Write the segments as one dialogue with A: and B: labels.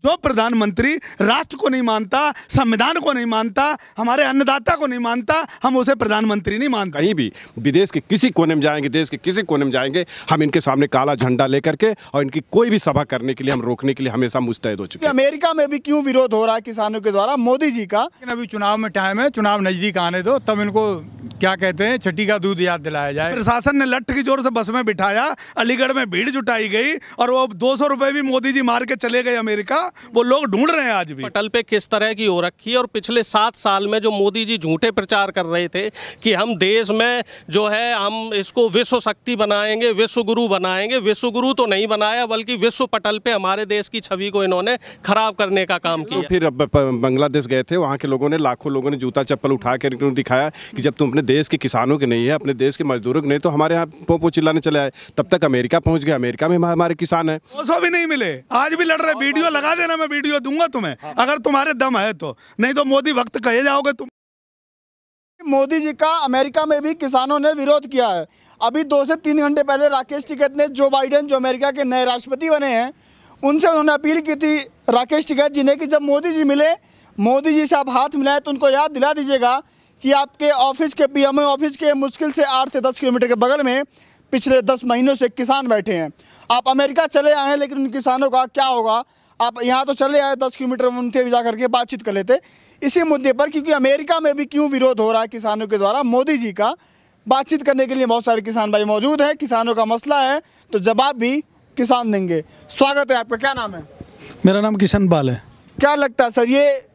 A: जो प्रधानमंत्री राष्ट्र को नहीं मानता, संविधान को नहीं मानता, हमारे अन्नदाता को नहीं मानता, हम उसे प्रधानमंत्री नहीं मानते।
B: कहीं भी विदेश के किसी कोने में जाएंगे, देश के किसी कोने में जाएंगे, हम इनके सामने काला झंडा लेकर के और इनकी कोई भी सभा करने के लिए हम रोकने के लिए हमेशा मुस्तैद हो चुके हैं।
C: अमेरिका में भी क्यों विरोध हो रहा है किसानों के द्वारा मोदी जी का?
D: लेकिन अभी चुनाव में टाइम है, चुनाव नजदीक आने दो, तब इनको क्या कहते हैं छठी का दूध याद दिलाया जाए।
A: प्रशासन ने लठ की जोर से बस में बिठाया, अलीगढ़ में भीड़ जुटाई गई और वो 200 रुपए भी मोदी जी मार के चले गए अमेरिका। वो लोग ढूंढ रहे हैं आज भी
E: पटल पे किस तरह की हो रखी है। और पिछले 7 साल में जो मोदी जी झूठे प्रचार कर रहे थे कि हम देश में जो है हम इसको विश्व शक्ति बनाएंगे, विश्व गुरु बनाएंगे, विश्व गुरु तो नहीं बनाया बल्कि विश्व पटल पे हमारे देश की छवि को इन्होंने खराब करने का काम किया।
B: फिर अब बांग्लादेश गए थे, वहाँ के लोगों ने, लाखों लोगों ने जूता चप्पल उठा कर इनको दिखाया कि जब तुम अपने देश के किसानों के नहीं है, अपने देश के मजदूरों के नहीं, तो हमारे यहाँ पोपो चिल्लाने चले आए। तब तक अमेरिका पहुँच गए, अमेरिका में हमारे किसान हैं,
A: 200 भी नहीं मिले, आज भी लड़ रहे। वीडियो लगा देना, मैं वीडियो दूंगा तुम्हें अगर तुम्हारे दम है तो, नहीं तो मोदी वक्त कहे जाओगे तुम।
C: मोदी जी का अमेरिका में भी किसानों ने विरोध किया है। अभी 2 से 3 घंटे पहले राकेश टिकैत ने जो बाइडेन, जो अमेरिका के नए राष्ट्रपति बने हैं, उनसे उन्होंने अपील की थी, राकेश टिकैत जी ने, कि जब मोदी जी मिले, मोदी जी से आप हाथ मिलाएं तो उनको याद दिला दीजिएगा कि आपके ऑफिस के, पीएमओ ऑफिस के मुश्किल से 8 से 10 किलोमीटर के बगल में पिछले 10 महीनों से किसान बैठे हैं। आप अमेरिका चले आए हैं, लेकिन उन किसानों का क्या होगा? आप यहाँ तो चले आए 10 किलोमीटर, उनसे भी जा करके बातचीत कर लेते इसी मुद्दे पर, क्योंकि अमेरिका में भी क्यों विरोध हो रहा है किसानों के द्वारा मोदी जी का। बातचीत करने के लिए बहुत सारे किसान भाई मौजूद हैं। किसानों का मसला है तो जवाब भी किसान देंगे। स्वागत है आपका, क्या नाम है?
A: मेरा नाम किशन बाल है।
C: क्या लगता है सर, ये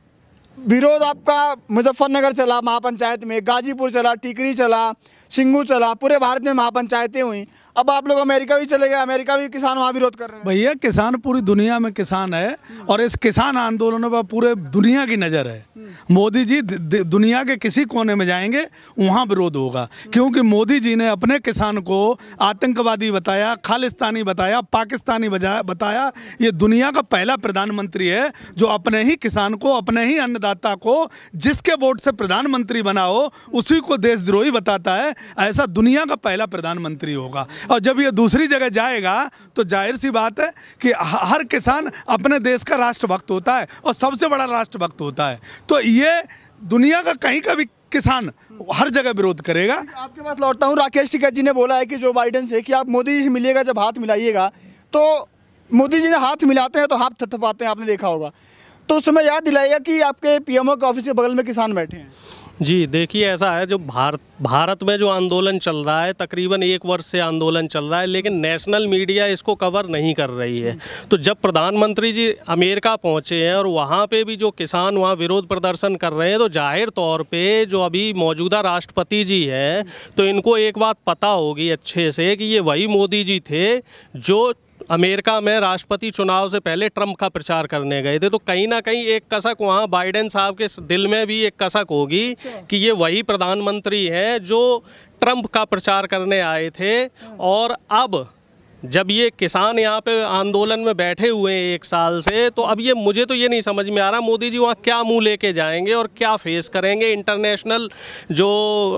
C: विरोध आपका मुजफ्फरनगर चला महापंचायत में, गाजीपुर चला, टिकरी चला, सिंगू चला, पूरे भारत में महापंचायतें हुई, अब आप लोग अमेरिका भी चले गए, अमेरिका भी किसान वहाँ विरोध कर रहे हैं।
A: भैया किसान पूरी दुनिया में किसान है और इस किसान आंदोलनों पर पूरे दुनिया की नज़र है। मोदी जी दुनिया के किसी कोने में जाएंगे वहाँ विरोध होगा, क्योंकि मोदी जी ने अपने किसान को आतंकवादी बताया, खालिस्तानी बताया, पाकिस्तानी बताया। ये दुनिया का पहला प्रधानमंत्री है जो अपने ही किसान को, अपने ही अन्नदाता को, जिसके वोट से प्रधानमंत्री बना हो उसी को देशद्रोही बताता है। ऐसा दुनिया का पहला प्रधानमंत्री होगा। और जब ये दूसरी जगह जाएगा तो जाहिर सी बात है कि हर किसान अपने देश का राष्ट्रभक्त होता है और सबसे बड़ा राष्ट्रभक्त होता है। तो ये दुनिया का कहीं का भी किसान हर जगह विरोध करेगा।
C: आपके पास लौटता हूँ। राकेश टिकैत जी ने बोला है कि जो बाइडेन से कि आप मोदी जी से मिलिएगा, जब हाथ मिलाइएगा, तो मोदी जी ने हाथ मिलाते हैं तो हाथ थपथपाते हैं, आपने देखा होगा। तो उस समय याद दिलाइएगा कि आपके पीएमओ के ऑफिस के बगल में किसान बैठे हैं।
E: जी देखिए, ऐसा है, जो भारत में जो आंदोलन चल रहा है, तकरीबन 1 वर्ष से आंदोलन चल रहा है, लेकिन नेशनल मीडिया इसको कवर नहीं कर रही है। तो जब प्रधानमंत्री जी अमेरिका पहुंचे हैं और वहां पे भी जो किसान वहां विरोध प्रदर्शन कर रहे हैं, तो जाहिर तौर पे जो अभी मौजूदा राष्ट्रपति जी हैं, तो इनको एक बात पता होगी अच्छे से कि ये वही मोदी जी थे जो अमेरिका में राष्ट्रपति चुनाव से पहले ट्रंप का प्रचार करने गए थे। तो कहीं ना कहीं एक कसक वहाँ बाइडेन साहब के दिल में भी एक कसक होगी कि ये वही प्रधानमंत्री हैं जो ट्रंप का प्रचार करने आए थे। और अब जब ये किसान यहाँ पे आंदोलन में बैठे हुए हैं 1 साल से, तो अब ये मुझे तो ये नहीं समझ में आ रहा मोदी जी वहाँ क्या मुंह लेके जाएंगे और क्या फेस करेंगे। इंटरनेशनल जो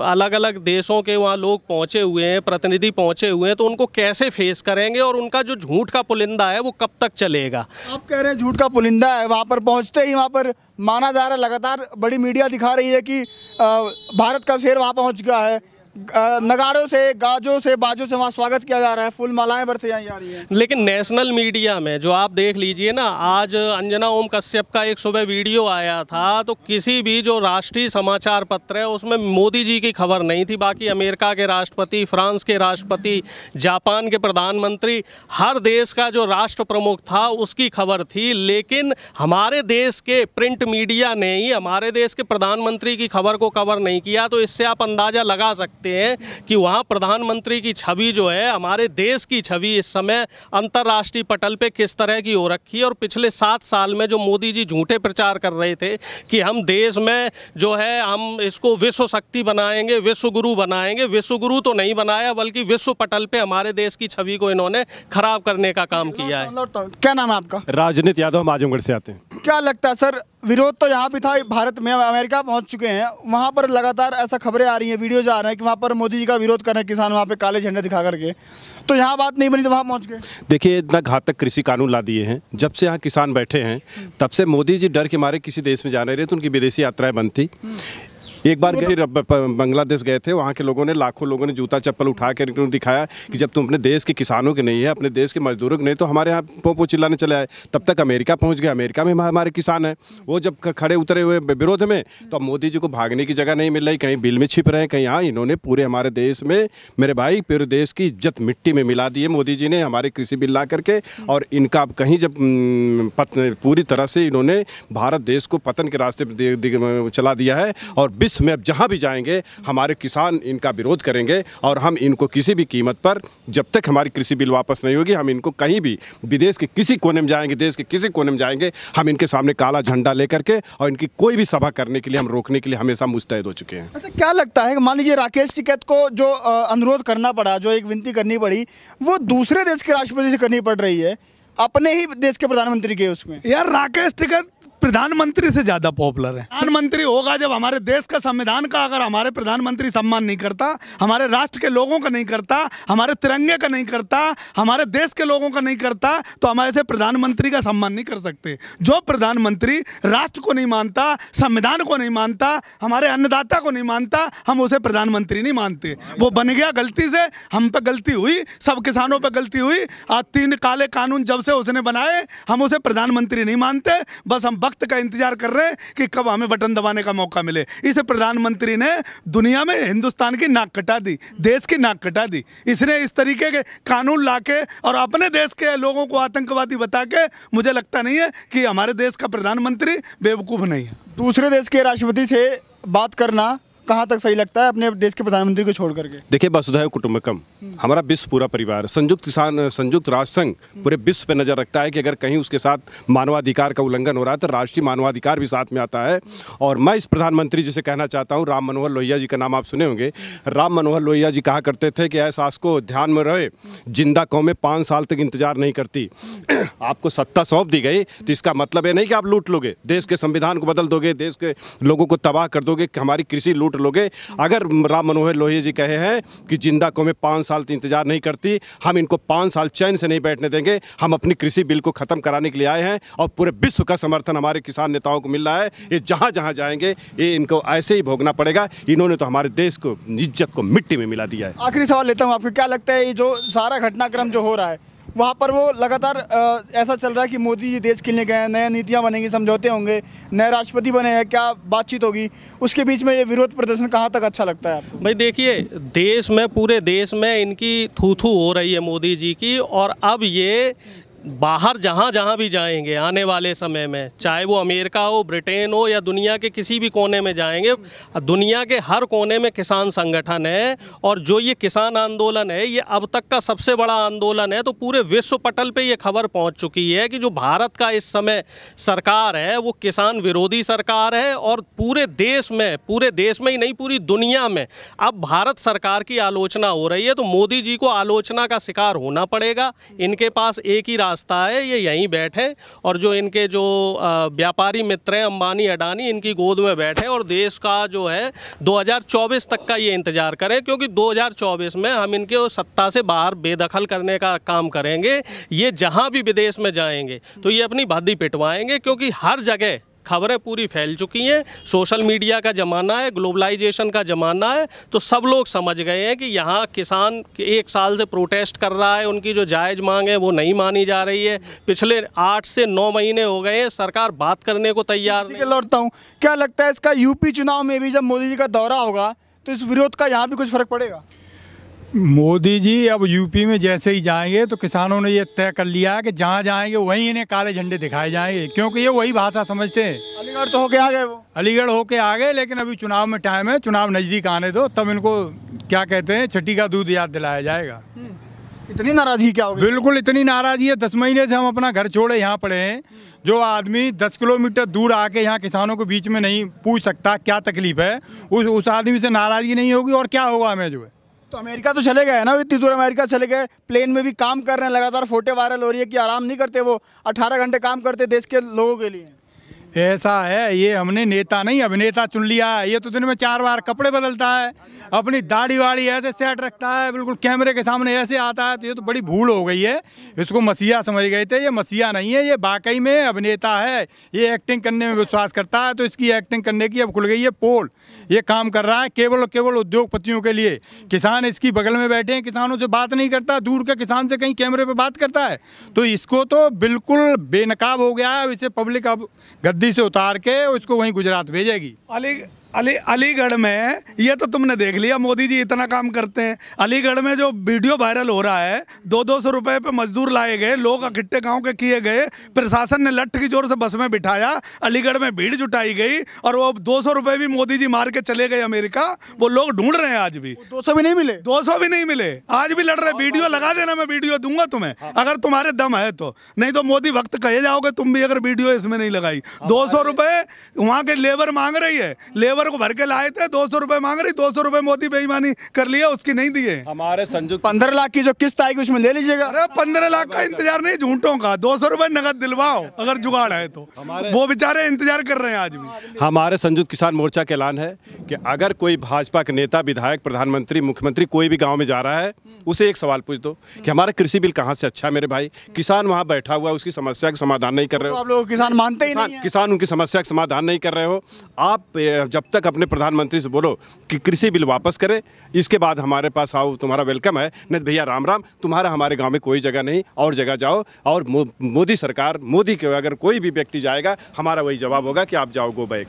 E: अलग अलग देशों के वहाँ लोग पहुँचे हुए हैं, प्रतिनिधि पहुँचे हुए हैं, तो उनको कैसे फेस करेंगे और उनका जो झूठ का पुलिंदा है वो कब तक चलेगा?
C: आप कह रहे हैं झूठ का पुलिंदा है, वहाँ पर पहुँचते ही वहाँ पर माना जा रहा है, लगातार बड़ी मीडिया दिखा रही है कि भारत का शेर वहाँ पहुँच गया है, नगाड़ों से, गाजों से, बाजों से वहाँ स्वागत किया जा रहा है, फूल मालाएं बरसे जा रही हैं।
E: लेकिन नेशनल मीडिया में जो आप देख लीजिए ना, आज अंजना ओम कश्यप का एक सुबह वीडियो आया था, तो किसी भी जो राष्ट्रीय समाचार पत्र है उसमें मोदी जी की खबर नहीं थी। बाकी अमेरिका के राष्ट्रपति, फ्रांस के राष्ट्रपति, जापान के प्रधानमंत्री, हर देश का जो राष्ट्र प्रमुख था उसकी खबर थी। लेकिन हमारे देश के प्रिंट मीडिया ने ही हमारे देश के प्रधानमंत्री की खबर को कवर नहीं किया। तो इससे आप अंदाज़ा लगा सकते हैं कि वहां प्रधानमंत्री की छवि जो है, हमारे देश की छवि इस समय अंतर्राष्ट्रीय पटल पे किस तरह की हो रखी है। और पिछले 7 साल में जो मोदी जी झूठे प्रचार कर रहे थे कि हम देश में जो है हम इसको विश्व शक्ति बनाएंगे, विश्व गुरु बनाएंगे, विश्व गुरु तो नहीं बनाया बल्कि विश्व पटल पे हमारे देश की छवि को इन्होंने खराब करने का काम किया है।
C: क्या नाम है आपका?
B: राजनीति यादव, हम आजमगढ़ से आते हैं।
C: क्या लगता है सर, विरोध तो यहाँ भी था, भारत में अमेरिका पहुँच चुके हैं, वहाँ पर लगातार ऐसा खबरें आ रही हैं, वीडियोज आ रहे हैं कि वहाँ पर मोदी जी का विरोध कर रहे हैं किसान, वहाँ पे काले झंडे दिखा करके, तो यहाँ बात नहीं बनी तो वहाँ पहुँच गए।
B: देखिए, इतना घातक कृषि कानून ला दिए हैं, जब से यहाँ किसान बैठे हैं तब से मोदी जी डर के मारे किसी देश में जा नहीं रहे, तो उनकी विदेशी यात्राएं बंद थी। एक बार बांग्लादेश गए थे, वहाँ के लोगों ने, लाखों लोगों ने जूता चप्पल उठा कर उनको दिखाया कि जब तुम अपने देश के किसानों के नहीं है, अपने देश के मजदूरों के नहीं, तो हमारे यहाँ पोपो चिल्लाने चले आए। तब तक अमेरिका पहुँच गए, अमेरिका में हमारे किसान हैं, वो जब खड़े उतरे हुए विरोध में, तो अब मोदी जी को भागने की जगह नहीं मिल रही, कहीं बिल में छिप रहे हैं, कहीं हाँ। इन्होंने पूरे हमारे देश में, मेरे भाई, पूरे देश की इज्जत मिट्टी में मिला दी है मोदी जी ने हमारे कृषि बिल ला करके। और इनका अब कहीं जब पूरी तरह से इन्होंने भारत देश को पतन के रास्ते पर चला दिया है, और विश्व में अब जहाँ भी हमारे किसान इनका विरोध करेंगे, और हम इनको किसी भी कीमत पर, जब तक हमारी कृषि बिल वापस नहीं होगी, हम इनको कहीं भी विदेश के किसी कोने में जाएंगे, देश के किसी कोने में जाएंगे, हम इनके सामने काला झंडा लेकर के, और इनकी कोई भी सभा करने के लिए हम रोकने के लिए हमेशा मुस्तैद हो चुके हैं।
C: अच्छा, क्या लगता है, मान लीजिए राकेश टिकैत को जो अनुरोध करना पड़ा, जो एक विनती करनी पड़ी, वो दूसरे देश के राष्ट्रपति से करनी पड़ रही है, अपने ही देश के प्रधानमंत्री के उसमें?
A: यार, राकेश टिकैत प्रधानमंत्री से ज्यादा पॉपुलर है। प्रधानमंत्री होगा जब हमारे देश का, संविधान का अगर हमारे प्रधानमंत्री सम्मान नहीं करता, हमारे राष्ट्र के लोगों का नहीं करता, हमारे तिरंगे का नहीं करता, हमारे देश के लोगों का नहीं करता, तो हम ऐसे प्रधानमंत्री का सम्मान नहीं कर सकते। जो प्रधानमंत्री राष्ट्र को नहीं मानता, संविधान को नहीं मानता, हमारे अन्नदाता को नहीं मानता, हम उसे प्रधानमंत्री नहीं मानते। वो बन गया गलती से, हम पे गलती हुई, सब किसानों पे गलती हुई। आज 3 काले कानून जब से उसने बनाए, हम उसे प्रधानमंत्री नहीं मानते, बस हम वक्त का इंतजार कर रहे हैं कि कब हमें बटन दबाने का मौका मिले। इस प्रधानमंत्री ने दुनिया में हिंदुस्तान की नाक कटा दी, देश की नाक कटा दी। इसने इस तरीके के कानून लाके और अपने देश के लोगों को आतंकवादी बता के, मुझे लगता नहीं है कि हमारे देश का प्रधानमंत्री बेवकूफ़ नहीं है।
C: दूसरे देश के राष्ट्रपति से बात करना कहाँ तक सही लगता है अपने देश के प्रधानमंत्री को छोड़ करके?
B: देखिए, वसुधैव कुटुंबकम, हमारा विश्व पूरा परिवार, संयुक्त राष्ट्र संघ पूरे विश्व पे नज़र रखता है कि अगर कहीं उसके साथ मानवाधिकार का उल्लंघन हो रहा है तो राष्ट्रीय मानवाधिकार भी साथ में आता है। और मैं इस प्रधानमंत्री जी से कहना चाहता हूँ, राम मनोहर लोहिया जी का नाम आप सुने होंगे। राम मनोहर लोहिया जी कहा करते थे कि ऐसा को ध्यान में रहे, जिंदा कौमें 5 साल तक इंतजार नहीं करती। आपको सत्ता सौंप दी गई तो इसका मतलब ये नहीं कि आप लूट लोगे, देश के संविधान को बदल दोगे, देश के लोगों को तबाह कर दोगे, हमारी कृषि लूट लोगे। अगर राम मनोहर लोहिया जी कहे हैं कि जिंदा कौमें 5 साल तक इंतजार नहीं करती, हम इनको 5 साल चैन से नहीं बैठने देंगे। हम अपनी कृषि बिल को खत्म कराने के लिए आए हैं, और पूरे विश्व का समर्थन हमारे किसान नेताओं को मिल रहा है। ये जहां जहां जाएंगे, ये इनको ऐसे ही भोगना पड़ेगा। इन्होंने तो हमारे देश को, इज्जत को मिट्टी में मिला दिया है।
C: आखिरी सवाल लेता हूँ, आपको क्या लगता है, ये जो सारा घटनाक्रम जो हो रहा है, वहाँ पर वो लगातार ऐसा चल रहा है कि मोदी जी देश के लिए गए, नई नीतियाँ बनेंगी, समझौते होंगे, नए राष्ट्रपति बने हैं, क्या बातचीत होगी, उसके बीच में ये विरोध प्रदर्शन कहाँ तक अच्छा लगता है आपको?
E: भाई देखिए, देश में, पूरे देश में इनकी थू-थू हो रही है मोदी जी की, और अब ये बाहर जहाँ जहाँ भी जाएंगे आने वाले समय में, चाहे वो अमेरिका हो, ब्रिटेन हो, या दुनिया के किसी भी कोने में जाएंगे, दुनिया के हर कोने में किसान संगठन है। और जो ये किसान आंदोलन है, ये अब तक का सबसे बड़ा आंदोलन है। तो पूरे विश्व पटल पे ये खबर पहुंच चुकी है कि जो भारत का इस समय सरकार है, वो किसान विरोधी सरकार है। और पूरे देश में ही नहीं, पूरी दुनिया में अब भारत सरकार की आलोचना हो रही है। तो मोदी जी को आलोचना का शिकार होना पड़ेगा। इनके पास एक ही रास्ता है, ये यहीं बैठे, और जो इनके जो व्यापारी मित्र हैं, अंबानी अडानी, इनकी गोद में बैठे, और देश का जो है 2024 तक का ये इंतजार करें, क्योंकि 2024 में हम इनके सत्ता से बाहर बेदखल करने का काम करेंगे। ये जहां भी विदेश में जाएंगे तो ये अपनी भद्दी पिटवाएंगे, क्योंकि हर जगह खबरें पूरी फैल चुकी हैं। सोशल मीडिया का ज़माना है, ग्लोबलाइजेशन का ज़माना है, तो सब लोग समझ गए हैं कि यहाँ किसान 1 साल से प्रोटेस्ट कर रहा है, उनकी जो जायज़ मांग है वो नहीं मानी जा रही है। पिछले 8 से 9 महीने हो गए हैं, सरकार बात करने को तैयार नहीं।
C: लौटता हूँ, क्या लगता है इसका यूपी चुनाव में भी जब मोदी जी का दौरा होगा तो इस विरोध का यहाँ भी कुछ फर्क पड़ेगा?
D: मोदी जी अब यूपी में जैसे ही जाएंगे तो किसानों ने ये तय कर लिया है कि जहाँ जाएंगे वहीं इन्हें काले झंडे दिखाए जाएंगे, क्योंकि ये वही भाषा समझते हैं।
C: अलीगढ़ तो होके आ गए, वो
D: अलीगढ़ होके आ गए, लेकिन अभी चुनाव में टाइम है, चुनाव नज़दीक आने दो, तब इनको क्या कहते हैं, छठी का दूध याद दिलाया जाएगा।
C: इतनी नाराजगी क्या होगी?
D: बिल्कुल इतनी नाराजगी है। 10 महीने से हम अपना घर छोड़े यहाँ पड़े हैं। जो आदमी 10 किलोमीटर दूर आके यहाँ किसानों के बीच में नहीं पूछ सकता क्या तकलीफ है, उस आदमी से नाराजगी नहीं होगी। और क्या होगा हमें जो है,
C: तो अमेरिका तो चले गए ना, इतनी दूर अमेरिका चले गए, प्लेन में भी काम कर रहे हैं, लगातार फोटो वायरल हो रही है कि आराम नहीं करते, वो 18 घंटे काम करते देश के लोगों के लिए।
D: ऐसा है, ये हमने नेता नहीं अभिनेता चुन लिया है। ये तो दिन में 4 बार कपड़े बदलता है, अपनी दाढ़ी वाड़ी ऐसे सेट रखता है, बिल्कुल कैमरे के सामने ऐसे आता है। तो ये तो बड़ी भूल हो गई है। इसको मसीहा समझ गए थे, ये मसीहा नहीं है, ये वाकई में अभिनेता है। ये एक्टिंग करने में विश्वास करता है, तो इसकी एक्टिंग करने की अब खुल गई है पोल। ये काम कर रहा है केवल और केवल उद्योगपतियों के लिए। किसान इसकी बगल में बैठे हैं, किसानों से बात नहीं करता, दूर के किसान से कहीं कैमरे पे बात करता है। तो इसको तो बिल्कुल बेनकाब हो गया है। इसे पब्लिक अब गद्दी से उतार के उसको वहीं गुजरात भेजेगी।
A: अलीगढ़ में ये तो तुमने देख लिया, मोदी जी इतना काम करते हैं। अलीगढ़ में जो वीडियो वायरल हो रहा है, 200 रुपए पे मजदूर लाए गए, लोग इकट्ठे गांव के किए गए, प्रशासन ने लठ की जोर से बस में बिठाया, अलीगढ़ में भीड़ जुटाई गई और वो 200 रुपए भी मोदी जी मार के चले गए अमेरिका। वो लोग ढूंढ रहे हैं आज भी।
C: 200 भी नहीं मिले,
A: 200 भी नहीं मिले, आज भी लड़ रहे। वीडियो लगा देना, मैं वीडियो दूंगा तुम्हें अगर तुम्हारे दम है तो, नहीं तो मोदी भक्त कहे जाओगे तुम भी अगर वीडियो इसमें नहीं लगाई। 200 रुपए वहां के लेबर मांग रही है, लेबर को भर के लाए थे, 200 रुपए मांग रही। 200 रुपए मोदी बेईमानी कर लिया, उसकी नहीं दिए।
B: हमारे संयुक्त
C: 15 लाख की जो किस्त आएगी उसमें ले लीजिएगा।
A: अरे 15 लाख का इंतजार नहीं, झूठों का। 200 रुपए नगद दिलवाओ अगर जुगाड़ है तो। वो बेचारे इंतजार कर रहे हैं आज भी।
B: हमारे संयुक्त किसान मोर्चा का ऐलान है कि अगर कोई भाजपा के नेता, विधायक, प्रधानमंत्री, मुख्यमंत्री कोई भी गांव में जा रहा है, उसे एक सवाल पूछ दो कि हमारा कृषि बिल कहाँ से अच्छा है। मेरे भाई, किसान वहाँ बैठा हुआ है, उसकी समस्या का समाधान नहीं कर रहे
C: तो
B: हो।
C: आप लोग किसान मानते ही नहीं हैं।
B: किसान उनकी समस्या का समाधान नहीं कर रहे हो। आप जब तक अपने प्रधानमंत्री से बोलो कि कृषि बिल वापस करें, इसके बाद हमारे पास आओ, तुम्हारा वेलकम है। नहीं भैया राम राम, तुम्हारा हमारे गांव में कोई जगह नहीं, और जगह जाओ। और मोदी सरकार, मोदी के अगर कोई भी व्यक्ति जाएगा, हमारा वही जवाब होगा कि आप जाओ, गो बैक।